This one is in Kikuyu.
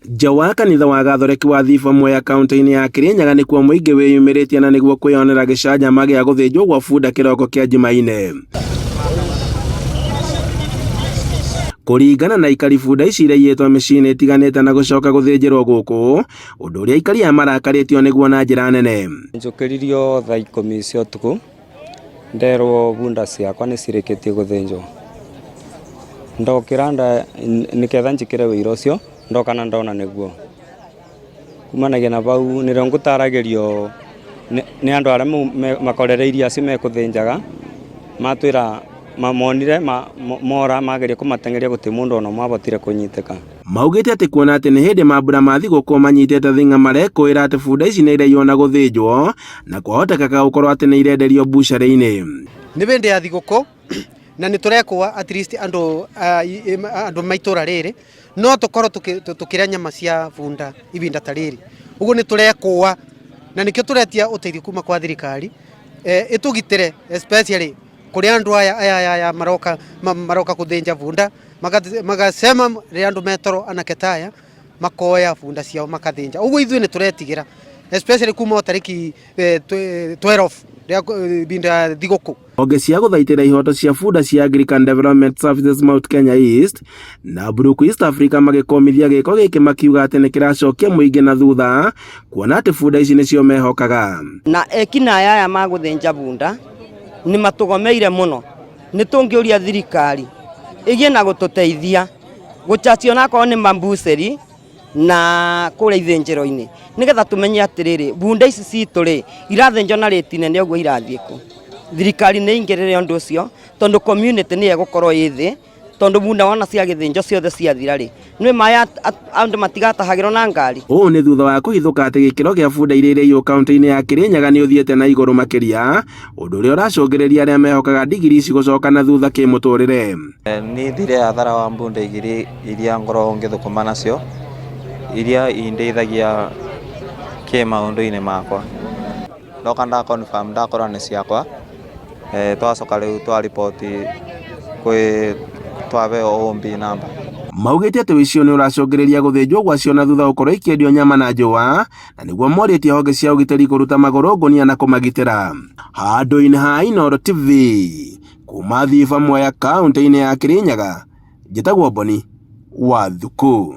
Jawa kanitha wa Gathoreki wa Thiba Mwea kaunti-ini ya Kirinyaga nikuo muingi wiyumiritie na niguo kwiyonera gicanjama gia guthinjwo gwa bunda kiroko kia Jumaine. Kuringana na ikari bunda ici iraiyitwo micii-ini itiganite na gucoka guthinjirwo guku, undu uria ikari marakaritio niguo na njira nene. Njukiririo thaa 10 cia utuku nderwo bunda ciakwa ni cirikitie guthinjwo. Ndokira niketha njikire wira ucio ndokana ndona niguo kumanagia na bau nirio ngutaragirio ni andu aria makorereirie acio mekuthinjaga matwira mamonire mora mageria kumatengeria guti mundu ona mwabotire kunyiteka. Maugite ati kuona ati ni hindi mambura ma thiguku manyitete thinga marekwira ati bunda ici ni iraiywo na guthinjwo na kwahotekeka gukorwo ati ni irenderio bucari-ini. Ni bende ya thiguku na ni turekwa at least andu maitura riri no tukorwo tukiria nyama cia bunda ibinda ta riri. Uguo ni turekwa na nikio turetia uteithio kuma kwa thirikari itugitire especially kuri andu aya maroka kuthinja bunda magasema ri andu metoro anaketaya makoya bunda ciao makathinja. Uguo ithuĩ ni turetigira especially kuma tariki 12 binda thiguku. Honge cia guthaitira ihoto cia bunda cia Anglican Development Services Mount Kenya East na Buruku East Africa magikomithia giko giki makiuga ati ni kiracokia muingi na thutha kuona ati bunda ici nicio mehokaga. Na ekina aya maguthinja bunda ni matugomeire muno ni tungiuria thirikari igie na gututeithia guchacio na ko ni mambuceri na kule ithinjiro-ini nigetha tumenye atiriri bunda ici cituri irathinjwo na rate nene uguo irathie ku. Thirikari ni ingirire undu ucio tondu community ni egukorwo yithi tondu bunda wana cia githinjo ciothe ciathira ri ni maya andu matigatahagirwo na ngari. Uu ni thutha wa kuhithuka ati gikiro gia bunda iria iriyo kaunti-ini ya Kirinyaga ni uthiete na iguru makiria undu uria uracungiriria aria mehokaga ndigiri ici gucoka na thutha kimuturire. Ni thire athara wa bunda igiri iria ngoro ngithukuma nacio iria indeithagia maundu-ini makwa. Ndoka nda confirm ndakora ni ciakwa twacoka riu twa report kwi twabe ombi namba. Maugite ati wicio ni uracungiriria guthinjwo gwacio na thutha ukorwo ikiendio nyama na njua na niguo moritie honge cia ugiteri kuruta magoro ngunia na kumagitira. Handu-ini ha Inooro TV kuma Thiba Mwea kaunti-ini ya Kirinyaga njitagwo Boni Wathuku.